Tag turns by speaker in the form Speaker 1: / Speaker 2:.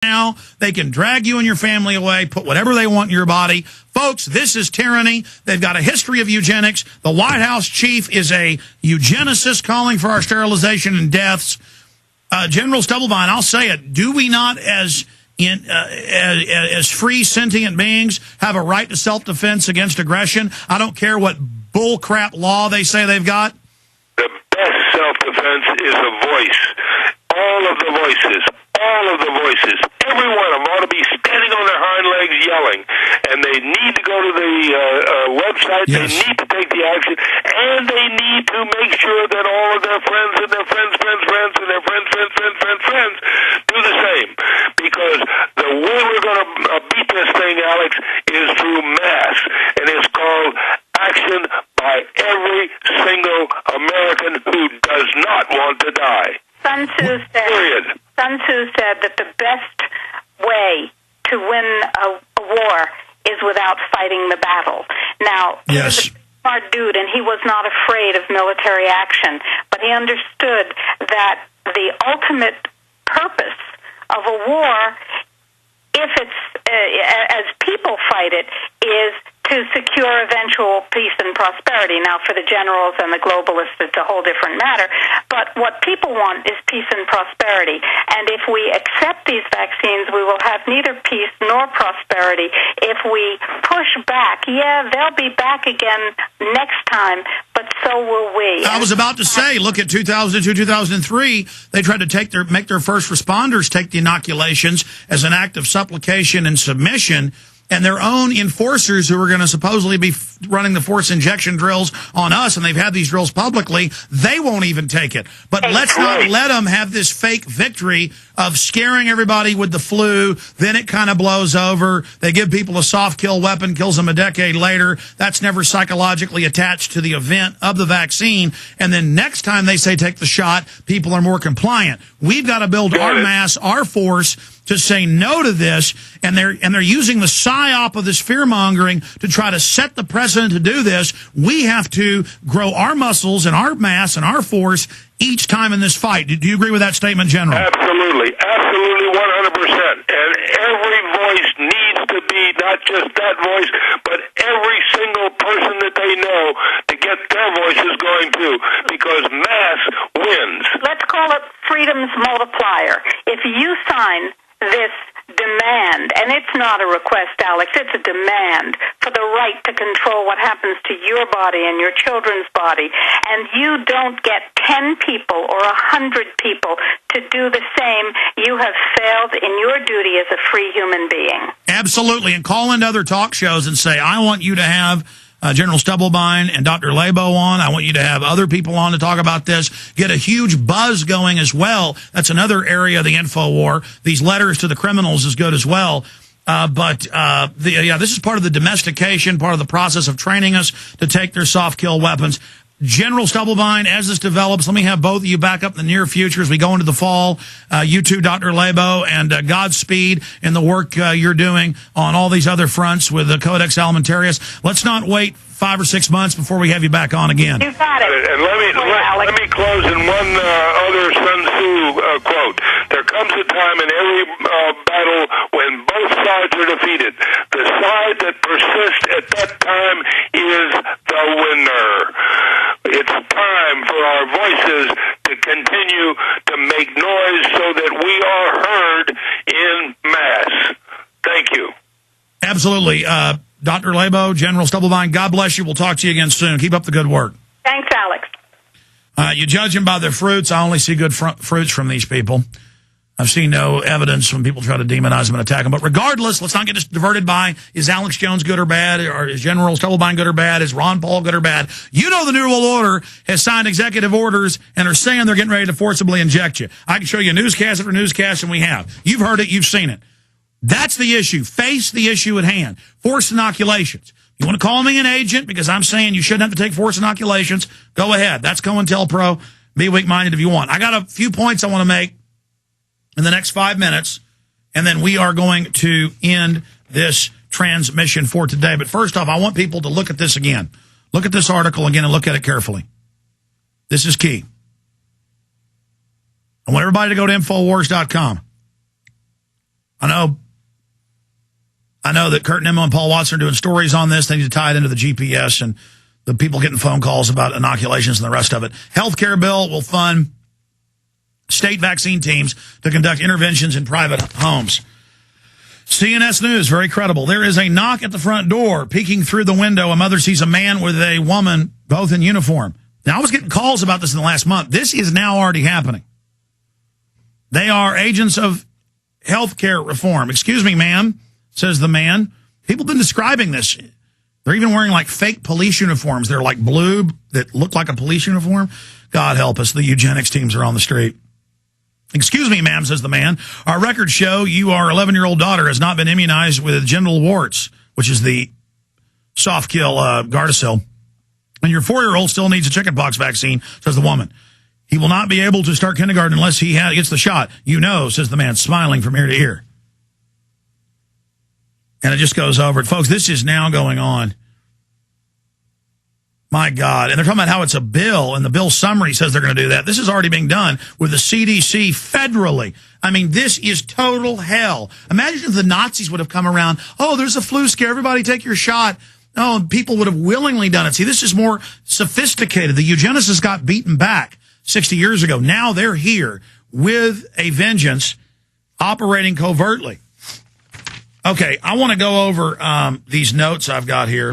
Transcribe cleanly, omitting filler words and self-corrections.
Speaker 1: now. They can drag you and your family away, put whatever they want in your body. Folks, this is tyranny. They've got a history of eugenics. The White House chief is a eugenicist calling for our sterilization and deaths. General Stubblebine, I'll say it. Do we not, as free sentient beings, have a right to self-defense against aggression? I don't care what bullcrap law they say they've got.
Speaker 2: The best self-defense is a voice. All of the voices, every one of them ought to be standing on their hind legs yelling. And they need to go to the website, yes. They need to take the action, and they need to make sure that all of their friends and their friends and their friends do the same. Because the way we're going to beat this thing, Alex, is through mass. And it's called action by every single American who does not want to die.
Speaker 3: Sun Tzu said that the best way to win a war is without fighting the battle. Now,
Speaker 1: yes.
Speaker 3: He was a smart dude, and he was not afraid of military action, but he understood that the ultimate purpose of a war, if it's as people fight it, is to secure eventual peace and prosperity. Now, for the generals and the globalists, it's a whole different matter. But what people want is peace and prosperity. And if we accept these vaccines, we will have neither peace nor prosperity. If we push back, they'll be back again next time, but so will we.
Speaker 1: I was about to say, look at 2002, 2003. They tried to make their first responders take the inoculations as an act of supplication and submission. And their own enforcers who are going to supposedly be running the force injection drills on us, and they've had these drills publicly, they won't even take it. But let's not let them have this fake victory of scaring everybody with the flu. Then it kind of blows over. They give people a soft kill weapon, kills them a decade later. That's never psychologically attached to the event of the vaccine. And then next time they say take the shot, people are more compliant. We've got to build our mass, our force, to say no to this, and they're using the psyop of this fear-mongering to try to set the precedent to do this. We have to grow our muscles and our mass and our force each time in this fight. Do you agree with that statement, General?
Speaker 2: Absolutely. Absolutely, 100%. And every voice needs to be not just that voice, but every single person that they know to get their voices going too, because mass wins.
Speaker 3: Let's call it freedom's multiplier. If you sign this demand, and it's not a request, Alex, it's a demand for the right to control what happens to your body and your children's body, and you don't get 10 people or 100 people to do the same, you have failed in your duty as a free human being.
Speaker 1: Absolutely, and call into other talk shows and say, I want you to have General Stubblebine and Dr. Laibow on. I want you to have other people on to talk about this. Get a huge buzz going as well. That's another area of the info war. These letters to the criminals is good as well. This is part of the domestication, part of the process of training us to take their soft kill weapons. General Stubblebine, as this develops, let me have both of you back up in the near future as we go into the fall. You too, Dr. Laibow, and Godspeed in the work you're doing on all these other fronts with the Codex Alimentarius. Let's not wait 5 or 6 months before we have you back on again.
Speaker 3: You got it.
Speaker 2: And let me close in one other Sun Tzu quote. There comes a time in every battle when both sides are defeated. The side that persists at that time is the winner. It's time for our voices to continue to make noise so that we are heard in mass. Thank you.
Speaker 1: Absolutely. Dr. Laibow, General Stubblebine, God bless you. We'll talk to you again soon. Keep up the good work.
Speaker 3: Thanks, Alex.
Speaker 1: You judge them by their fruits. I only see good fruits from these people. I've seen no evidence when people try to demonize them and attack them. But regardless, let's not get us diverted by, is Alex Jones good or bad? Or is General Stubblebine good or bad? Is Ron Paul good or bad? You know the New World Order has signed executive orders and are saying they're getting ready to forcibly inject you. I can show you newscast after newscast, and we have. You've heard it. You've seen it. That's the issue. Face the issue at hand. Forced inoculations. You want to call me an agent because I'm saying you shouldn't have to take forced inoculations? Go ahead. That's COINTELPRO. Be weak-minded if you want. I got a few points I want to make in the next 5 minutes, and then we are going to end this transmission for today. But first off, I want people to look at this again. Look at this article again and look at it carefully. This is key. I want everybody to go to Infowars.com. I know that Kurt Nimmo and Paul Watson are doing stories on this. They need to tie it into the GPS and the people getting phone calls about inoculations and the rest of it. Healthcare bill will fund state vaccine teams to conduct interventions in private homes. CNS News, very credible. There is a knock at the front door. Peeking through the window, a mother sees a man with a woman, both in uniform. Now, I was getting calls about this in the last month. This is now already happening. They are agents of healthcare reform. Excuse me, ma'am, says the man. People have been describing this. They're even wearing like fake police uniforms. They're like blue that look like a police uniform. God help us. The eugenics teams are on the street. Excuse me, ma'am, says the man. Our records show our 11-year-old daughter has not been immunized with genital warts, which is the soft kill Gardasil. And your 4-year-old still needs a chickenpox vaccine, says the woman. He will not be able to start kindergarten unless he gets the shot. You know, says the man, smiling from ear to ear. And it just goes over it. Folks, this is now going on. My God. And they're talking about how it's a bill, and the bill summary says they're going to do that. This is already being done with the CDC federally. I mean, this is total hell. Imagine if the Nazis would have come around. Oh, there's a flu scare. Everybody take your shot. Oh, and people would have willingly done it. See, this is more sophisticated. The eugenicists got beaten back 60 years ago. Now they're here with a vengeance, operating covertly. Okay, I want to go over these notes I've got here.